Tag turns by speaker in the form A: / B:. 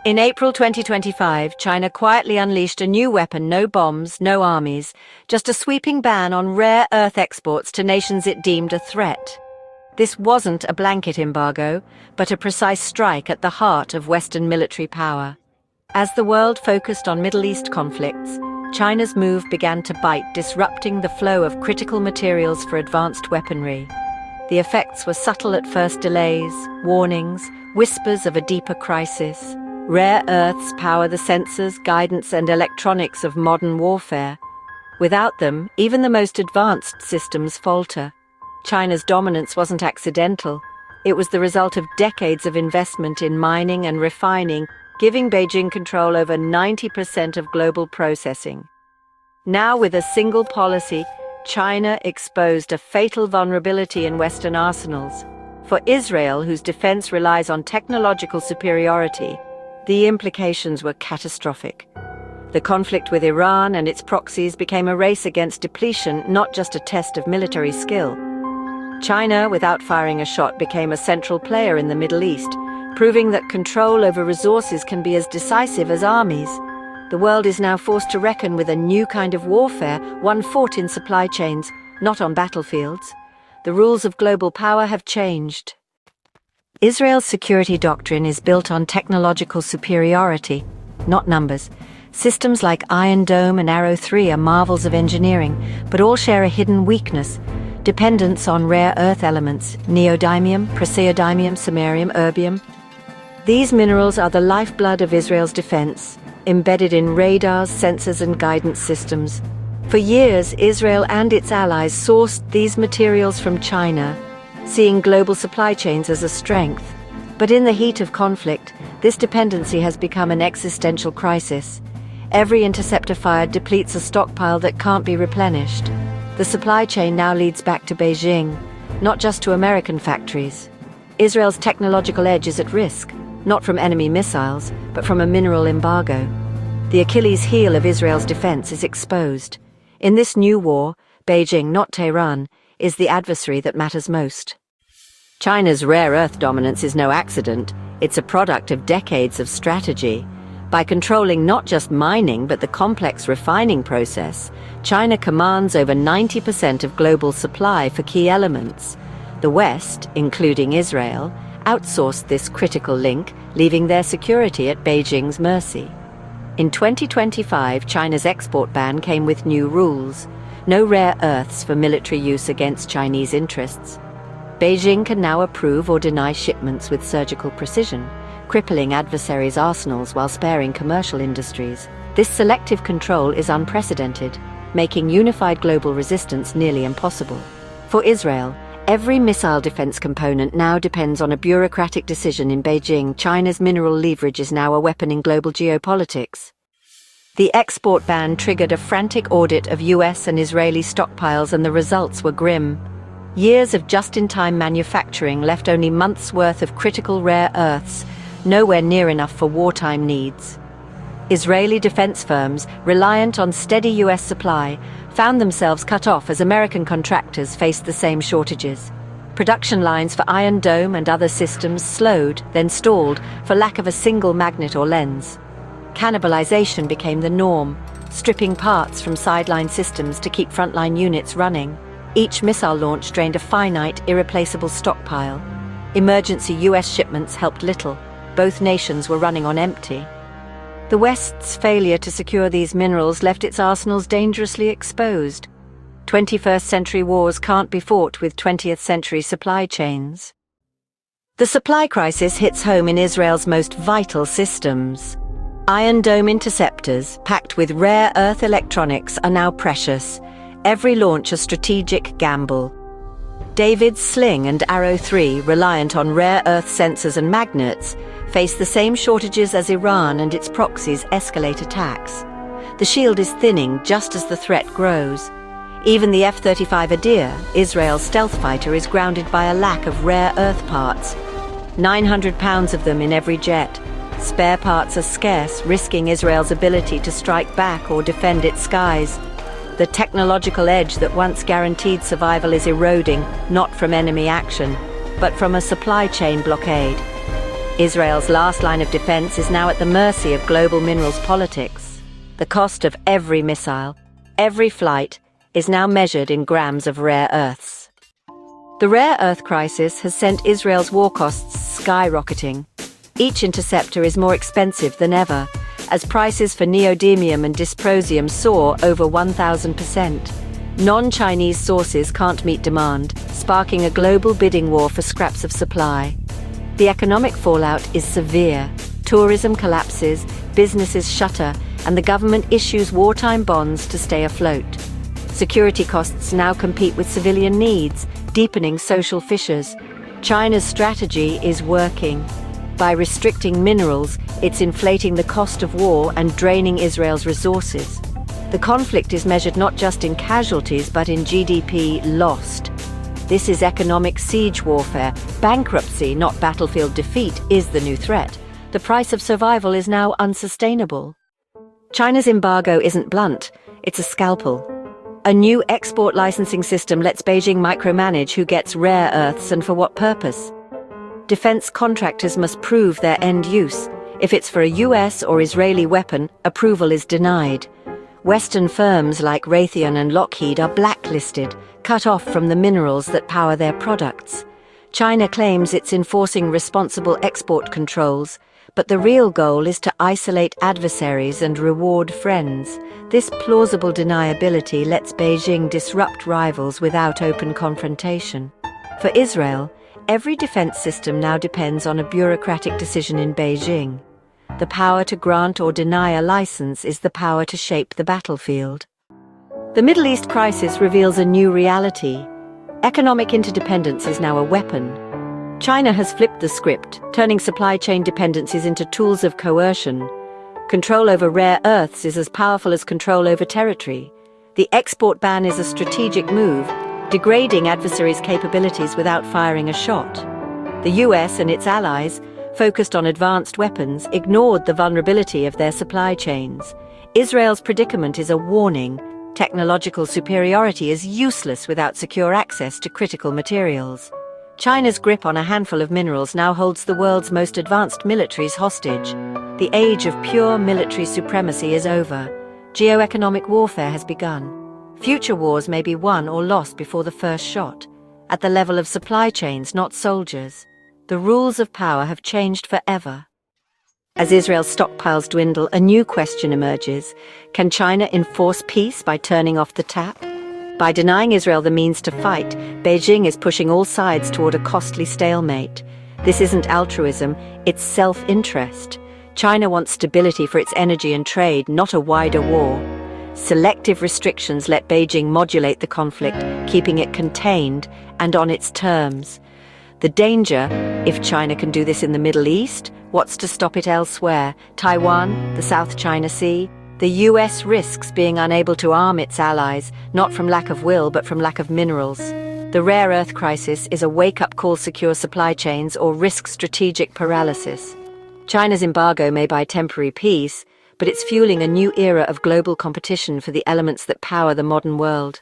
A: In April 2025, China quietly unleashed a new weapon: no bombs, no armies, just a sweeping ban on rare earth exports to nations it deemed a threat. This wasn't a blanket embargo, but a precise strike at the heart of Western military power. As the world focused on Middle East conflicts, China's move began to bite, disrupting the flow of critical materials for advanced weaponry. The effects were subtle at first: delays, warnings, whispers of a deeper crisis. Rare earths power the sensors, guidance, and electronics of modern warfare. Without them, even the most advanced systems falter. China's dominance wasn't accidental. It was the result of decades of investment in mining and refining, giving Beijing control over 90% of global processing. Now, with a single policy, China exposed a fatal vulnerability in Western arsenals. For Israel, whose defense relies on technological superiority, the implications were catastrophic. The conflict with Iran and its proxies became a race against depletion, not just a test of military skill. China, without firing a shot, became a central player in the Middle East, proving that control over resources can be as decisive as armies. The world is now forced to reckon with a new kind of warfare, one fought in supply chains, not on battlefields. The rules of global power have changed. Israel's security doctrine is built on technological superiority, not numbers. Systems like Iron Dome and Arrow 3 are marvels of engineering, but all share a hidden weakness: dependence on rare earth elements: neodymium, praseodymium, samarium, erbium. These minerals are the lifeblood of Israel's defense, embedded in radars, sensors, and guidance systems. For years, Israel and its allies sourced these materials from China, seeing global supply chains as a strength. But in the heat of conflict, this dependency has become an existential crisis. Every interceptor fired depletes a stockpile that can't be replenished. The supply chain now leads back to Beijing, not just to American factories. Israel's technological edge is at risk, not from enemy missiles, but from a mineral embargo. The Achilles heel of Israel's defense is exposed. In this new war, Beijing, not Tehran, is the adversary that matters most. China's rare earth dominance is no accident. It's a product of decades of strategy. By controlling not just mining but the complex refining process, China commands over 90% of global supply for key elements. The West, including Israel, outsourced this critical link, leaving their security at Beijing's mercy. In 2025, China's export ban came with new rules: no rare earths for military use against Chinese interests. Beijing can now approve or deny shipments with surgical precision, crippling adversaries' arsenals while sparing commercial industries. This selective control is unprecedented, making unified global resistance nearly impossible. For Israel, every missile defense component now depends on a bureaucratic decision in Beijing. China's mineral leverage is now a weapon in global geopolitics. The export ban triggered a frantic audit of US and Israeli stockpiles, and the results were grim. Years of just-in-time manufacturing left only months' worth of critical rare earths, nowhere near enough for wartime needs. Israeli defense firms, reliant on steady US supply, found themselves cut off as American contractors faced the same shortages. Production lines for Iron Dome and other systems slowed, then stalled, for lack of a single magnet or lens. Cannibalization became the norm, stripping parts from sideline systems to keep frontline units running. Each missile launch drained a finite, irreplaceable stockpile. Emergency US shipments helped little. Both nations were running on empty. The West's failure to secure these minerals left its arsenals dangerously exposed. 21st century wars can't be fought with 20th century supply chains. The supply crisis hits home in Israel's most vital systems. Iron Dome interceptors, packed with rare earth electronics, are now precious. Every launch a strategic gamble. David's Sling and Arrow 3, reliant on rare earth sensors and magnets, face the same shortages as Iran and its proxies escalate attacks. The shield is thinning just as the threat grows. Even the F-35 Adir, Israel's stealth fighter, is grounded by a lack of rare earth parts. 900 pounds of them in every jet. Spare parts are scarce, risking Israel's ability to strike back or defend its skies. The technological edge that once guaranteed survival is eroding, not from enemy action, but from a supply chain blockade. Israel's last line of defense is now at the mercy of global minerals politics. The cost of every missile, every flight, is now measured in grams of rare earths. The rare earth crisis has sent Israel's war costs skyrocketing. Each interceptor is more expensive than ever, as prices for neodymium and dysprosium soar over 1,000%. Non-Chinese sources can't meet demand, sparking a global bidding war for scraps of supply. The economic fallout is severe. Tourism collapses, businesses shutter, and the government issues wartime bonds to stay afloat. Security costs now compete with civilian needs, deepening social fissures. China's strategy is working. By restricting minerals, it's inflating the cost of war and draining Israel's resources. The conflict is measured not just in casualties but in GDP lost. This is economic siege warfare. Bankruptcy, not battlefield defeat, is the new threat. The price of survival is now unsustainable. China's embargo isn't blunt, it's a scalpel. A new export licensing system lets Beijing micromanage who gets rare earths and for what purpose. Defense contractors must prove their end use. If it's for a US or Israeli weapon, approval is denied. Western firms like Raytheon and Lockheed are blacklisted, cut off from the minerals that power their products. China claims it's enforcing responsible export controls, but the real goal is to isolate adversaries and reward friends. This plausible deniability lets Beijing disrupt rivals without open confrontation. For Israel, every defense system now depends on a bureaucratic decision in Beijing. The power to grant or deny a license is the power to shape the battlefield. The Middle East crisis reveals a new reality. Economic interdependence is now a weapon. China has flipped the script, turning supply chain dependencies into tools of coercion. Control over rare earths is as powerful as control over territory. The export ban is a strategic move, degrading adversaries' capabilities without firing a shot. The US and its allies, focused on advanced weapons, ignored the vulnerability of their supply chains. Israel's predicament is a warning. Technological superiority is useless without secure access to critical materials. China's grip on a handful of minerals now holds the world's most advanced militaries hostage. The age of pure military supremacy is over. Geoeconomic warfare has begun. Future wars may be won or lost before the first shot. At the level of supply chains, not soldiers. The rules of power have changed forever. As Israel's stockpiles dwindle, a new question emerges. Can China enforce peace by turning off the tap? By denying Israel the means to fight, Beijing is pushing all sides toward a costly stalemate. This isn't altruism, it's self-interest. China wants stability for its energy and trade, not a wider war. Selective restrictions let Beijing modulate the conflict, keeping it contained and on its terms. The danger, if China can do this in the Middle East, what's to stop it elsewhere? Taiwan, the South China Sea? The US risks being unable to arm its allies, not from lack of will, but from lack of minerals. The rare earth crisis is a wake-up call: secure supply chains or risk strategic paralysis. China's embargo may buy temporary peace, but it's fueling a new era of global competition for the elements that power the modern world.